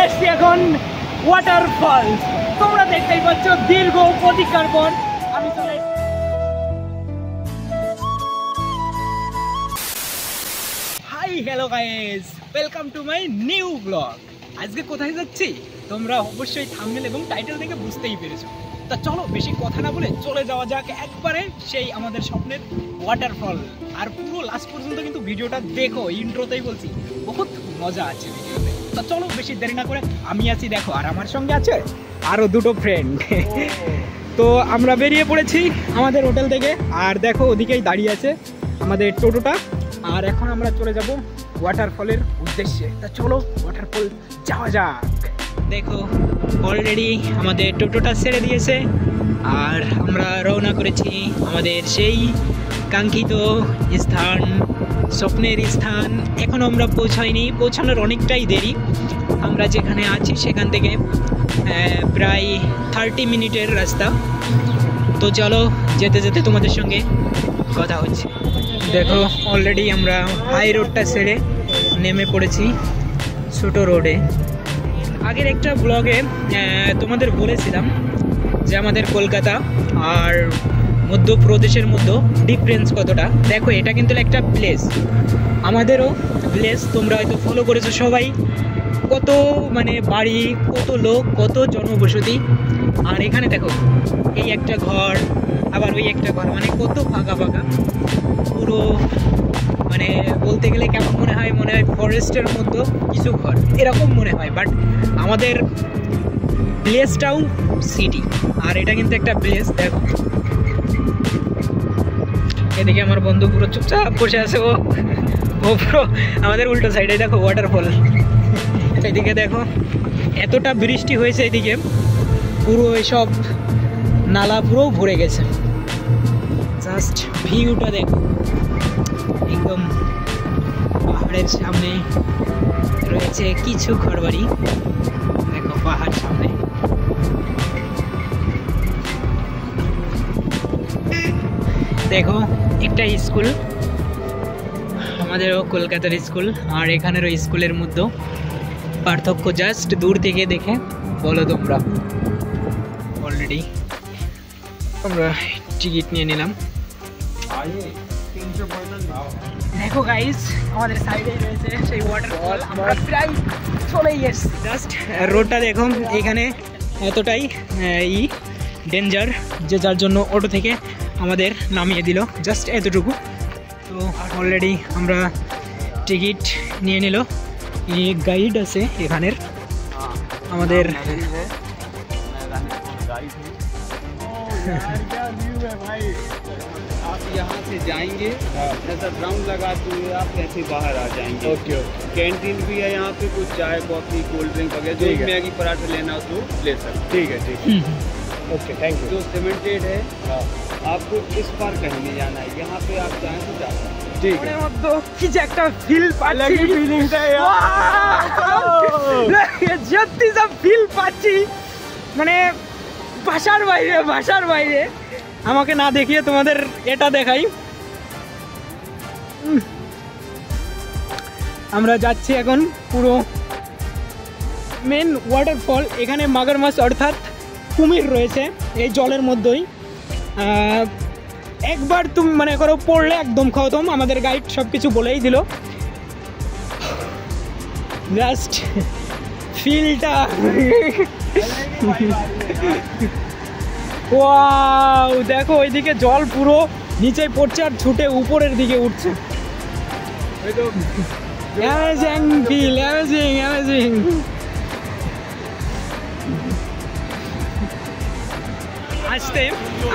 এসছি এখন ওয়াটারফল। তোমরা দেখতেই পাচ্ছ দীর্ঘ প্রতীক্ষার পর আমি চলে hi hello guys, welcome to my new blog. আজকে কোথায় যাচ্ছি তোমরা অবশ্যই থাম্বনেল এবং টাইটেল দেখে বুঝতেই পেরেছো। তা চলো বেশি কথা না বলে চলে যাওয়া যাক একবারে সেই আমাদের স্বপ্নের ওয়াটারফল। আর পুরো লাস্ট পর্যন্ত কিন্তু ভিডিওটা দেখো, ইন্ট্রোতেই বলছি বহুত মজা আছে ভিডিওতে। তা চলো বেশি দেরি না করে, আমি আছি দেখো, আর আমার সঙ্গে আছে আরো দুটো ফ্রেন্ড। তো আমরা বেরিয়ে পড়েছি আমাদের হোটেল থেকে, আর দেখো ওদিকেই দাঁড়িয়ে আছে আমাদের টোটোটা। আর এখন আমরা চলে যাব ওয়াটারফলের উদ্দেশ্যে। তা চলো ওয়াটারফল যাওয়া যাক। দেখো অলরেডি আমাদের টোটোটা ছেড়ে দিয়েছে আর আমরা রওনা করেছি আমাদের সেই কাঙ্ক্ষিত স্থান, স্বপ্নের স্থান। এখনও আমরা পৌঁছাইনি, পৌঁছানোর অনেকটাই দেরি। আমরা যেখানে আছি সেখান থেকে প্রায় 30 মিনিটের রাস্তা। তো চলো যেতে যেতে তোমাদের সঙ্গে কথা হচ্ছে। দেখো অলরেডি আমরা হাই রোডটা ছেড়ে নেমে পড়েছি ছোট রোডে। আগের একটা ব্লগে তোমাদের বলেছিলাম যে আমাদের কলকাতা আর মধ্যপ্রদেশের মধ্যে ডিফারেন্স কতটা। দেখো এটা কিন্তু একটা প্লেস, আমাদেরও প্লেস, তোমরা হয়তো ফলো করেছো সবাই। কত মানে বাড়ি, কত লোক, কত জনবসতি। আর এখানে দেখো এই একটা ঘর, আবার ওই একটা ঘর, মানে কত ফাঁকা ফাঁকা পুরো। মানে বলতে গেলে কেমন মনে হয় ফরেস্টের মধ্যে কিছু ঘর এরকম মনে হয়। বাট আমাদের প্লেসটাও সিটি, আর এটা কিন্তু একটা প্লেস। দেখো এদিকে আমার বন্ধু পুরো চুপচাপ বসে আছে, ও পুরো আমাদের উল্টো সাইডে দেখো ওয়াটারফল। এদিকে দেখো এতটা বৃষ্টি হয়েছে, এদিকে পুরো এসব নালা পুরো ভরে গেছে। জাস্ট ভিউটা দেখো, একদম পাহাড়ের সামনে রয়েছে কিছু ঘরবাড়ি। দেখো পাহাড় সামনে, দেখো একটা স্কুল, আমাদেরও কলকাতার স্কুল আর এখানেরও স্কুলের মধ্যে পার্থক্য জাস্ট দূর থেকে দেখে বলো তোমরা। অলরেডি আমরা টিকিট নিয়ে নিলাম। দেখো গাইস আমাদের সাইডে রয়েছে সেই ওয়াটারফল, আমরা প্রায় চলেই এসেছি। জাস্ট রোডটা দেখো, এখানে এতটাই ডেঞ্জার যে যার জন্য অটো থেকে আমাদের নামিয়ে দিল, জাস্ট এতটুকু। তো অলরেডি আমরা টিকিট নিয়ে নিল, গাইড আছে এখানের আমাদের। आप यहाँ से जाएंगे, ऐसा राउंड लगाते हुए आप ऐसे बाहर आ जाएंगे। Okay okay. कैंटीन भी है यहाँ पे, कुछ चाय कॉफी कोल्ड ड्रिंक वगैरह, जो मैगी पराठा लेना हो तो ले सकते। ठीक है ठीक है, ओके थैंक यू। जो सीमेंटेड है आपको इस पार कहीं नहीं जाना है, यहाँ पे आप चाहें तो जा सकते। ঠিক আছে, মধ্যে কিছু একটা ফিল পাচ্ছি, ফিলিংটা সত্যি সব ফিল পাচ্ছি, মানে ভাষার বাইরে, ভাষার বাইরে। আমাকে না দেখিয়ে তোমাদের এটা দেখাই। আমরা যাচ্ছি এখন পুরো মেন ওয়াটারফল। এখানে মাগরমাছ অর্থাৎ কুমির রয়েছে এই জলের মধ্যেই। একবার তুমি মনে করো পড়লে একদম খতম। আমাদের গাইড সব কিছু বলেই দিল, জাস্ট ফিলটা। ওয়াও দেখো ওইদিকে জল পুরো নিচে পড়ছে আর ছুটে উপরের দিকে উঠছে। Amazing feel, amazing amazing. আসতে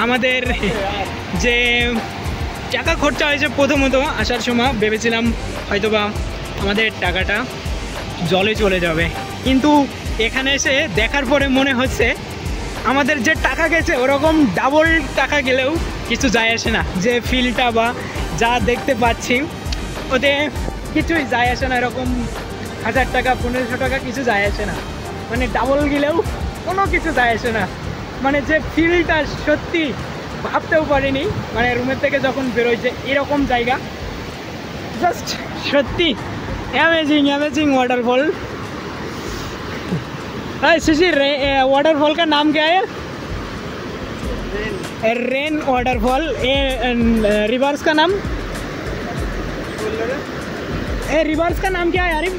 আমাদের যে টাকা খরচা হয়েছে, প্রথমত আসার সময় ভেবেছিলাম হয়তোবা আমাদের টাকাটা জলে চলে যাবে, কিন্তু এখানে এসে দেখার পরে মনে হচ্ছে আমাদের যে টাকা গেছে ওরকম ডাবল টাকা গেলেও কিছু যায় আসে না। যে ফিলটা বা যা দেখতে পাচ্ছি ওতে কিছুই যায় আসে না। এরকম 1000 টাকা 1500 টাকা কিছু যায় আসে না, মানে ডাবল গেলেও কোনো কিছু যায় আসে না। মানে যে ফিলটা সত্যি ভাবতেও পারিনি, মানে রুমের থেকে যখন বেরোইছে এরকম জায়গা, জাস্ট সত্যি অ্যামেজিং অ্যামেজিং ওয়াটারফল। शिशिर वाटरफॉल का नाम क्या है? Rain waterfall. रिवर्स का नाम? रिवर्स का नाम क्या है आरिफ?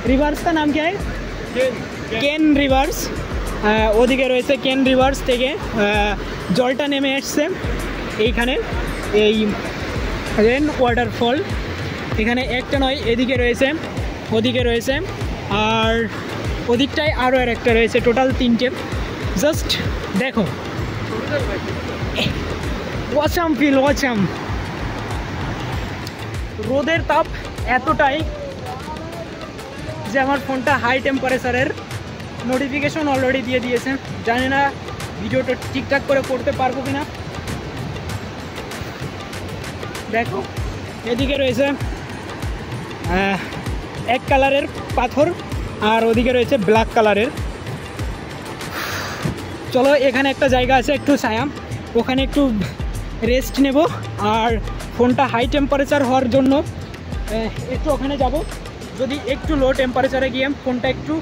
रिवर्स का नाम क्या है? কেন রিভার্স। ওদিকে রয়েছে কেন রিভার্স থেকে জলটা নেমে এসছে এইখানে, এই রেন ওয়াটারফল। এখানে একটা নয়, এদিকে রয়েছে, ওদিকে রয়েছে, আর ওদিকটায় আরও একটা রয়েছে, টোটাল 3টে। জাস্ট দেখো, ওয়াচাম ফিল, ওয়াচাম। রোদের তাপ এতটাই যে আমার ফোনটা হাই টেম্পারেচারের নোটিফিকেশন অলরেডি দিয়ে দিয়েছে। জানি না ভিডিওটা ঠিকঠাক করে করতে পারবো কিনা। দেখো এদিকে রয়েছে এক কালারের পাথর, আর ওদিকে রয়েছে ব্ল্যাক কালারের। চলো এখানে একটা জায়গা আছে একটু ছায়া, ওখানে একটু রেস্ট নেব। আর ফোনটা হাই টেম্পারেচার হওয়ার জন্য একটু ওখানে যাব। যদি একটু লো টেম্পারেচারে গিয়ে ফোনটা একটু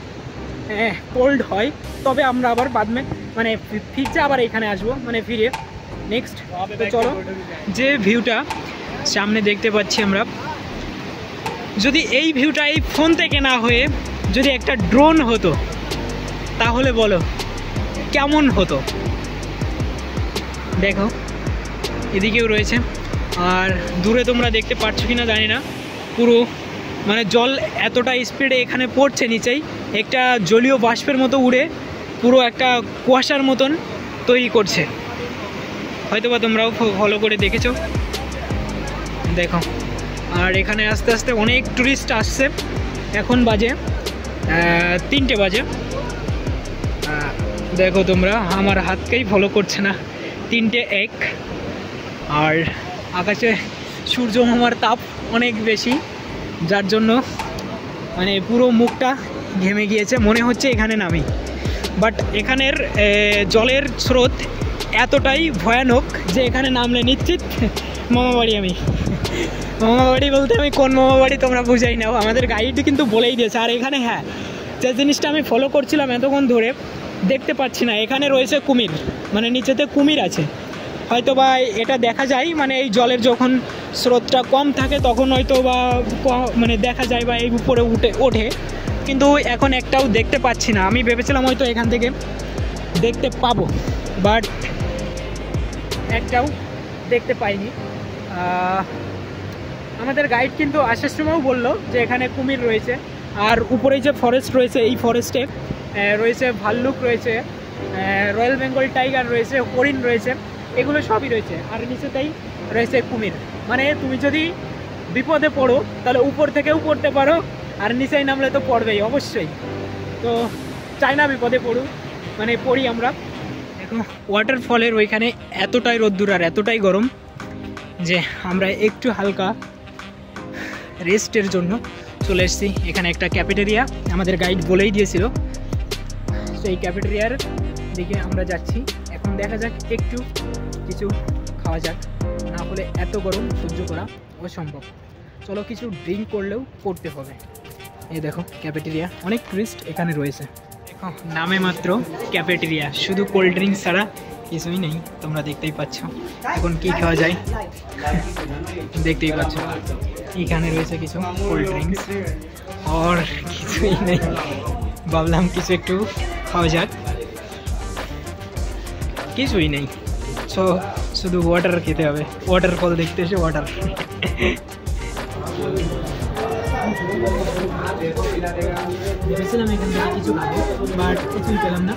কোল্ড হয় তবে আমরা আবার বাদমে মানে ফিরছে আবার এখানে আসবো, মানে ফিরে নেক্সট। তো চলো, যে ভিউটা সামনে দেখতে পাচ্ছি আমরা, যদি এই ভিউটা এই ফোন থেকে না হয়ে যদি একটা ড্রোন হতো তাহলে বলো কেমন হতো। দেখো এদিকেও রয়েছে, আর দূরে তোমরা দেখতে পাচ্ছ কি না জানি না, পুরো মানে জল এতটা স্পিডে এখানে পড়ছে নিচেই, একটা জলীয় বাষ্পের মতো উড়ে পুরো একটা কুয়াশার মতন তৈরি করছে। হয়তোবা তোমরাও ফলো করে দেখেছো। দেখো, আর এখানে আস্তে আস্তে অনেক টুরিস্ট আসছে। এখন বাজে 3টে বাজে। দেখো তোমরা, আমার হাতকেই ফলো করছে না, 3:01। আর আকাশে সূর্য মামার তাপ অনেক বেশি, যার জন্য মানে পুরো মুখটা ঘেমে গিয়েছে, মনে হচ্ছে এখানে নামি। বাট এখানের জলের স্রোত এতটাই ভয়ানক যে এখানে নামলে নিশ্চিত মামাবাড়ি। আমি মামাবাড়ি বলতে আমি কোন মামাবাড়ি তোমরা বুঝাই নাও, আমাদের গাইড কিন্তু বলেই দিয়েছে। আর এখানে হ্যাঁ, যে জিনিসটা আমি ফলো করছিলাম এতক্ষণ ধরে দেখতে পাচ্ছি না, এখানে রয়েছে কুমির, মানে নিচেতে কুমির আছে। হয়তো বা এটা দেখা যায়, মানে এই জলের যখন স্রোতটা কম থাকে তখন হয়তো বা মানে দেখা যায় বা এই উপরে ওঠে, কিন্তু এখন একটাও দেখতে পাচ্ছি না। আমি ভেবেছিলাম হয়তো এখান থেকে দেখতে পাবো, বাট একটাও দেখতে পাইনি। আমাদের গাইড কিন্তু আসার সময়ও বললো যে এখানে কুমির রয়েছে, আর উপরেই যে ফরেস্ট রয়েছে এই ফরেস্টে রয়েছে ভাল্লুক রয়েছে, রয়্যাল বেঙ্গল টাইগার রয়েছে, হরিণ রয়েছে, এগুলো সবই রয়েছে। আর নিচেতেই রয়েছে কুমির। মানে তুমি যদি বিপদে পড়ো তাহলে উপর থেকেও পড়তে পারো, আর নিচেই নামলে তো পড়বেই অবশ্যই। তো চাই না বিপদে পড়ি আমরা। দেখো ওয়াটারফলের ওইখানে এতটাই রোদ্দুর আর এতটাই গরম যে আমরা একটু হালকা রেস্টের জন্য চলে এসেছি। এখানে একটা ক্যাফেটেরিয়া আমাদের গাইড বলেই দিয়েছিল, সেই ক্যাফেটেরিয়ার দিকে আমরা যাচ্ছি। এখন দেখা যাক একটু কিছু খাওয়া যাক, না হলে এত গরম সহ্য করা অসম্ভব। চলো কিছু ড্রিঙ্ক করলেও করতে হবে। এই দেখো ক্যাফেটেরিয়া, অনেক টুরিস্ট এখানে রয়েছে। দেখো নামে মাত্র ক্যাফেটেরিয়া, শুধু কোল্ড ড্রিঙ্কস ছাড়া কিছুই নেই। তোমরা দেখতেই পাচ্ছ এখন কি খাওয়া যায়, দেখতেই পাচ্ছ এখানে রয়েছে কিছু কোল্ড ড্রিঙ্কস, আর কিছুই নেই। ভাবলাম কিছু একটু খাওয়া যাক, কিছুই নেই। সো শুধু ওয়াটার খেতে হবে, ওয়াটারফল দেখতে এসে ওয়াটার। ভেবেছিলাম এখান থেকে কিছু খাবো, বাট কিছুই পেলাম না।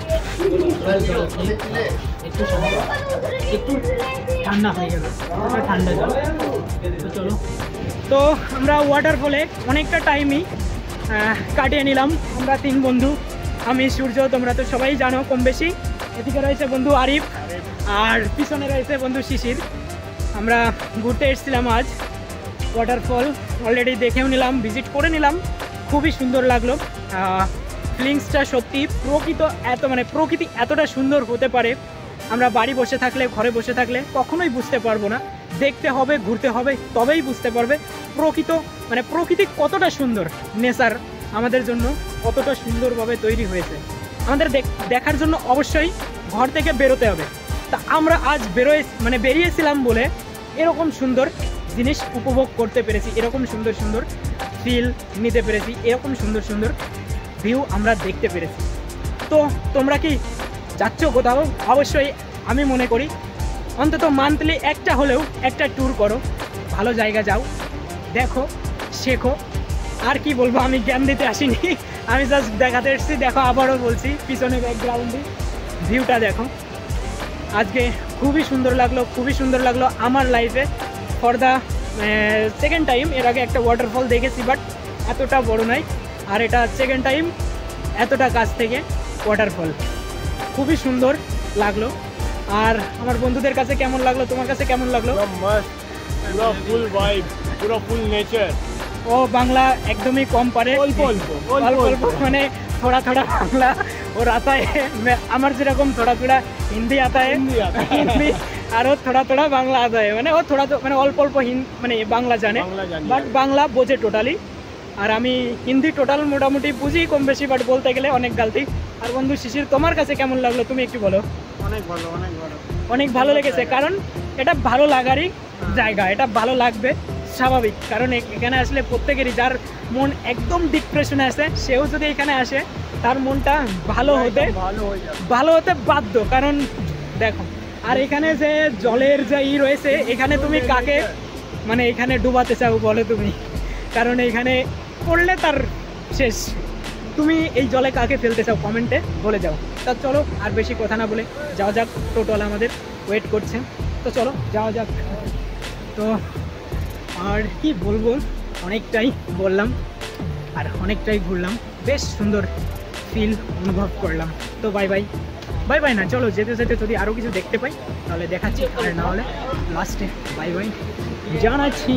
একটু ঠান্ডা হয়ে গেল, ঠান্ডা জল। তো চলো, তো আমরা ওয়াটারফলে অনেকটা টাইমই কাটিয়ে নিলাম আমরা 3 বন্ধু। আমি সূর্য, তোমরা তো সবাই জানো কম বেশি। এদিকে রয়েছে বন্ধু আরিফ, আর পিছনে রয়েছে বন্ধু শিশির। আমরা ঘুরতে এসেছিলাম আজ ওয়াটারফল, অলরেডি দেখেও নিলাম, ভিজিট করে নিলাম, খুবই সুন্দর লাগলো। ফিলিংসটা সত্যি প্রকৃতি এতটা সুন্দর হতে পারে আমরা বাড়ি বসে থাকলে, ঘরে বসে থাকলে কখনোই বুঝতে পারবো না। দেখতে হবে, ঘুরতে হবে, তবেই বুঝতে পারবে প্রকৃতি কতটা সুন্দর, নেচার আমাদের জন্য কতটা সুন্দরভাবে তৈরি হয়েছে। আমাদের দেখার জন্য অবশ্যই ঘর থেকে বেরোতে হবে। তা আমরা আজ বেরিয়েছিলাম বলে এরকম সুন্দর জিনিস উপভোগ করতে পেরেছি, এরকম সুন্দর সুন্দর ফিল নিতে পেরেছি, এরকম সুন্দর সুন্দর ভিউ আমরা দেখতে পেরেছি। তো তোমরা কি যাচ্ছ কোথাও? অবশ্যই আমি মনে করি অন্তত মান্থলি একটা হলেও একটা ট্যুর করো, ভালো জায়গা যাও, দেখো, শেখো। আর কি বলবো, আমি জ্ঞান দিতে আসিনি, আমি জাস্ট দেখাতে এসেছি। দেখো, আবারও বলছি, পিছনে ব্যাকগ্রাউন্ডে ভিউটা দেখো। আজকে খুবই সুন্দর লাগলো, খুবই সুন্দর লাগলো আমার লাইফে ফর দ্য সেকেন্ড টাইম। এর আগে একটা ওয়াটারফল দেখেছি, বাট এতটা বড় নয়। আর এটা সেকেন্ড টাইম এতটা কাছ থেকে ওয়াটারফল, খুবই সুন্দর লাগলো। আর আমার বন্ধুদের কাছে কেমন লাগলো, তোমার কাছে কেমন লাগলো? पूरा फुल वाइब, पूरा फुल नेचर। ও বাংলা একদমই কম পারে, অল্প অল্প মানে थोड़ा थोड़ा বাংলা ওর आता है। আমার যেরকম थोड़ा थोड़ा হিন্দি आता है, হিন্দি আর ও थोड़ा थोड़ा বাংলা आता है। মানে ও थोड़ा মানে অল্প অল্প মানে বাংলা জানে, বাট বাংলা বোঝে টোটালি। আর আমি হিন্দি টোটাল মোটামুটি বুঝি কম বেশি, বাট বলতে গেলে অনেক গালতি। আর বন্ধু শিশির, তোমার কাছে কেমন লাগলো তুমি একটু বলো। অনেক ভালো, অনেক ভালো, অনেক ভালো লেগেছে, কারণ এটা ভালো লাগারই জায়গা, এটা ভালো লাগবে স্বাভাবিক। কারণ এখানে আসলে প্রত্যেকেরই, যার মন একদম ডিপ্রেশনে আছে, সেও যদি এখানে আসে তার মনটা ভালো হতে বাধ্য। কারণ দেখো, আর এখানে যে জলের যে রয়েছে, এখানে তুমি কাকে মানে এখানে ডুবাতে চাও বলো তুমি? কারণ এখানে পড়লে তার শেষ। তুমি এই জলে কাকে ফেলতে চাও কমেন্টে বলে যাও। তা চলো আর বেশি কথা না বলে যাওয়া যাক, টোটাল আমাদের ওয়েট করছে। তো চলো যাওয়া যাক। তো আর কি বলবো, অনেকটাই বললাম আর অনেকটাই ঘুরলাম, বেশ সুন্দর ফিল অনুভব করলাম। তো বাই বাই, বাই বাই না, চলো যেতে যেতে যদি আরও কিছু দেখতে পাই তাহলে দেখাচ্ছি, আর না হলে লাস্টে বাই বাই জানাচ্ছি।